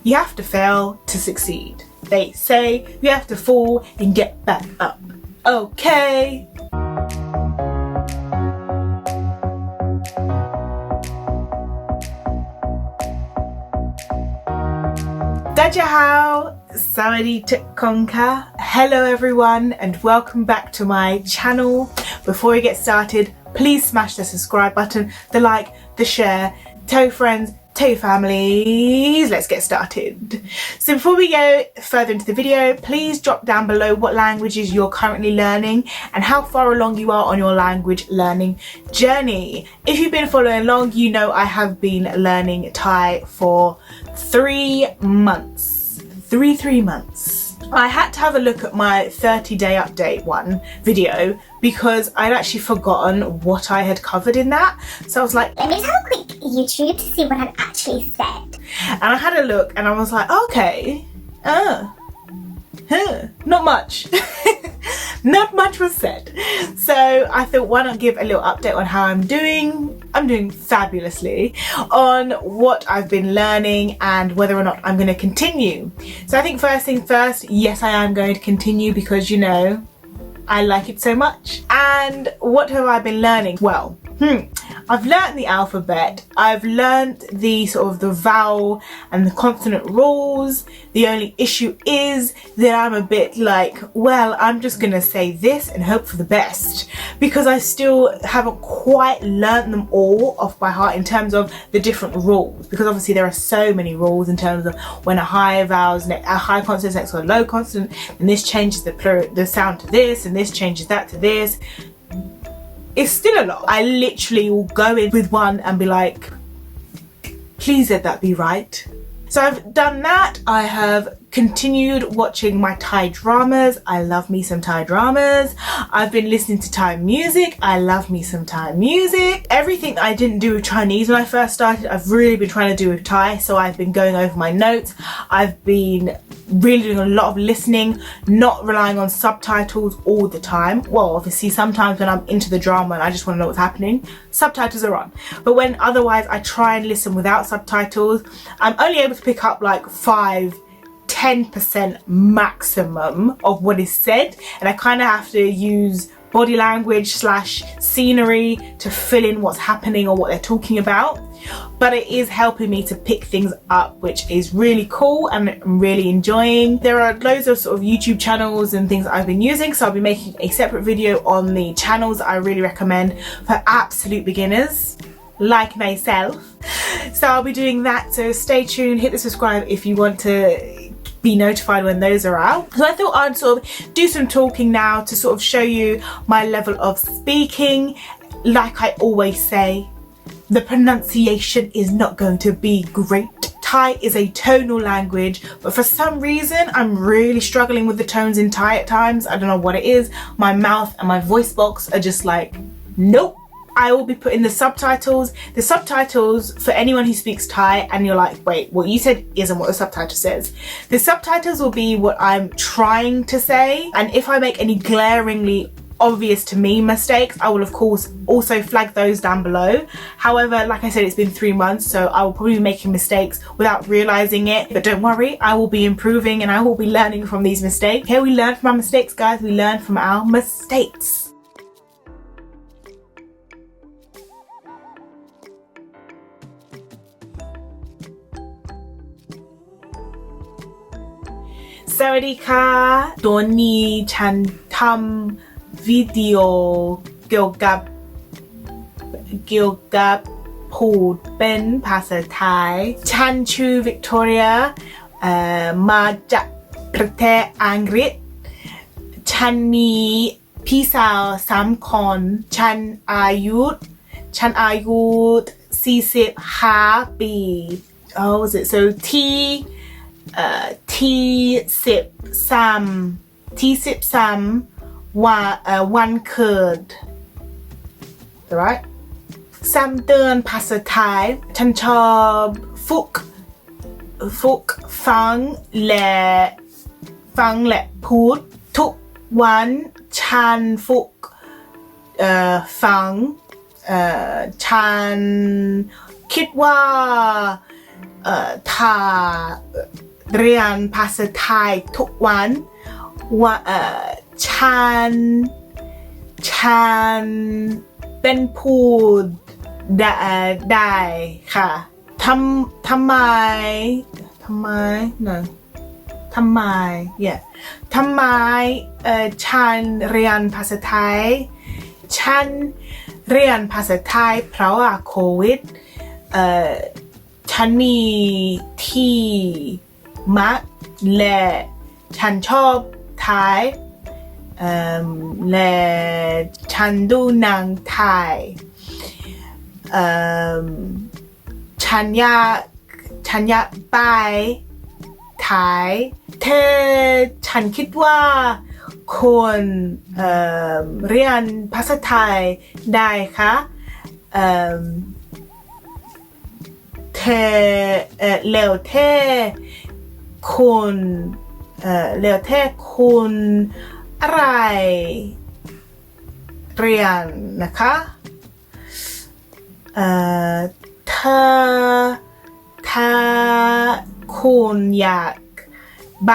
You have to fail to succeed. They say you have to fall and get back up. Okay. Dajahao, Sawadee Konka. Hello everyone and welcome back to my channel. Before we get started, please smash the subscribe button, the like, the share, tell your friends, tell your families. Let's get started. So before we go further into the video, please drop down below what languages you're currently learning and how far along you are on your language learning journey. If you've been following along, you know I have been learning Thai for 3 months. Three months. I had to have a look at my 30-day update video because I'd actually forgotten what I had covered in that. So I was like, let me just have a quick YouTube to see what I've actually said. And I had a look and I was like, okay, not much. Not much was said. So I thought, why not give a little update on how I'm doing. I'm doing fabulously on what I've been learning and whether or not I'm going to continue. So I think first thing first, yes, I am going to continue because, you know, I like it so much. And what have I been learning? Well, I've learnt the alphabet. I've learnt the sort of the vowel and the consonant rules. The only issue is that I'm a bit like, well, I'm just gonna say this and hope for the best because I still haven't quite learnt them all off by heart in terms of the different rules, because obviously there are so many rules in terms of when a high vowel's a high consonant next to a low consonant, and this changes the sound to this and this changes that to this. It's still a lot. I literally will go in with one and be like, please let that be right. So I've done that. I have continued watching my Thai dramas. I love me some Thai dramas. I've been listening to Thai music. I love me some Thai music. Everything I didn't do with Chinese when I first started, I've really been trying to do with Thai. So I've been going over my notes. I've been really doing a lot of listening, not relying on subtitles all the time. Well, obviously sometimes when I'm into the drama and I just want to know what's happening, subtitles are on. But when otherwise I try and listen without subtitles, I'm only able to pick up like 10% maximum of what is said, and I kind of have to use body language / scenery to fill in what's happening or what they're talking about. But it is helping me to pick things up, which is really cool and I'm really enjoying. There are loads of sort of YouTube channels and things that I've been using, so I'll be making a separate video on the channels I really recommend for absolute beginners like myself. So I'll be doing that, so stay tuned, hit the subscribe if you want to be notified when those are out. So I thought I'd sort of do some talking now to sort of show you my level of speaking. Like I always say, the pronunciation is not going to be great. Thai is a tonal language, but for some reason I'm really struggling with the tones in Thai at times. I don't know what it is. My mouth and my voice box are just like, nope. I will be putting the subtitles. The subtitles, for anyone who speaks Thai and you're like, wait, what you said isn't what the subtitle says. The subtitles will be what I'm trying to say, and if I make any glaringly obvious to me mistakes, I will of course also flag those down below. However, like I said, it's been 3 months, so I will probably be making mistakes without realizing it, but don't worry, I will be improving and I will be learning from these mistakes. Here we learn from our mistakes, guys. We learn from our mistakes. Sawadee ka ตัวนี้ฉันทำวิดีโอเกี่ยวกับพูดเป็นภาษาไทยฉันชื่อวิกตอเรียมาจากประเทศอังกฤษฉันมีพี่สาว3 คนฉันอายุ45 ปี Oh, is it so13 วันเกิด right 3 เดือนภาษาไทยฉันชอบฝึกฟังและพูดทุกวันฉันฝึกฟังฉันคิดว่า ถ้าเรียนภาษาไทยทุกวันว่าฉันเป็นพูดได้ค่ะทำไมฉันเรียนภาษาไทยฉันเรียนภาษาไทยเพราะว่าโควิดฉันมีที่มักและฉันชอบไทยและฉันดูหนังไทยฉันอยากไปไทยฉันคิดว่าคนเรียนภาษาไทยได้ค่ะแล้วคุณอะไรเรียนนะคะถ้าคุณอยากไป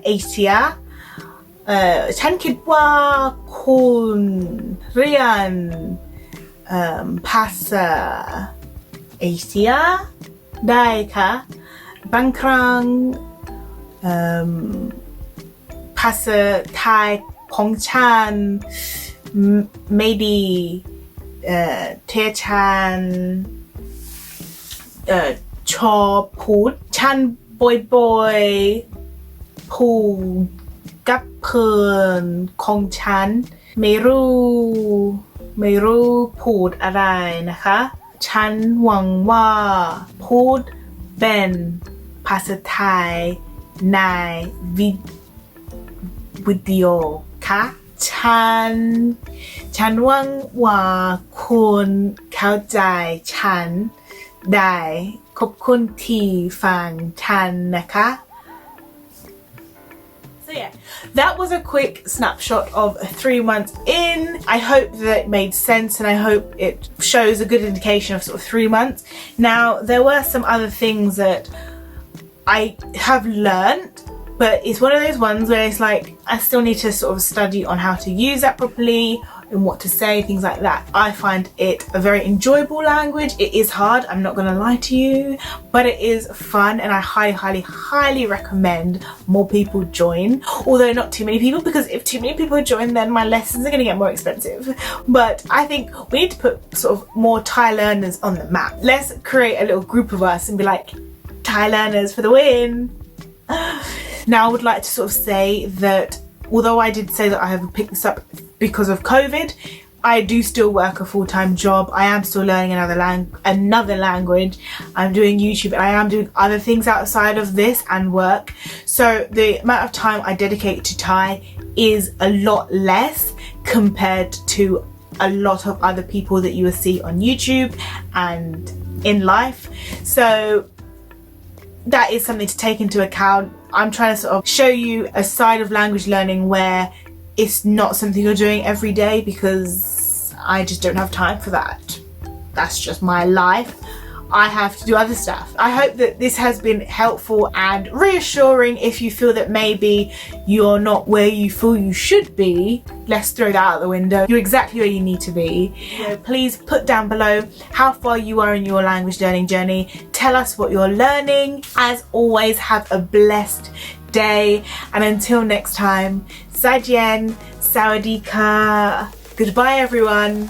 เอเชียฉันคิดว่าคุณเรียนภาษาเอเชียได้ค่ะบางครั้งภาษาไทยของฉันไม่ดีที่ฉันชอบพูดฉันบ่อยพูดกับเพื่อนของฉันไม่รู้พูดอะไรนะคะฉันหวังว่าพูดเป็นภาษาไทยในวิดีโอค่ะฉันหวังว่าคุณเข้าใจฉันได้ขอบคุณที่ฟังฉันนะคะ So yeah, that was a quick snapshot of 3 months in. I hope that it made sense and I hope it shows a good indication of sort of 3 months. Now, there were some other things that I have learned, but it's one of those ones where it's like I still need to sort of study on how to use that properly and what to say, things like that. I find it a very enjoyable language. It is hard, I'm not gonna lie to you, but it is fun and I highly recommend more people join. Although not too many people, because if too many people join then my lessons are gonna get more expensive. But I think we need to put sort of more Thai learners on the map. Let's create a little group of us and be like, Thai learners for the win. Now I would like to sort of say that although I did say that I have picked this up because of COVID, I do still work a full-time job. I am still learning another language. I'm doing YouTube and I am doing other things outside of this and work. So the amount of time I dedicate to Thai is a lot less compared to a lot of other people that you will see on YouTube and in life. So that is something to take into account. I'm trying to sort of show you a side of language learning where it's not something you're doing every day because I just don't have time for that. That's just my life. I have to do other stuff. I hope that this has been helpful and reassuring if you feel that maybe you're not where you feel you should be. Let's throw that out the window. You're exactly where you need to be. So please put down below how far you are in your language learning journey. Tell us what you're learning. As always, have a blessed day. And until next time, Zaijian, Sawadee ka. Goodbye everyone.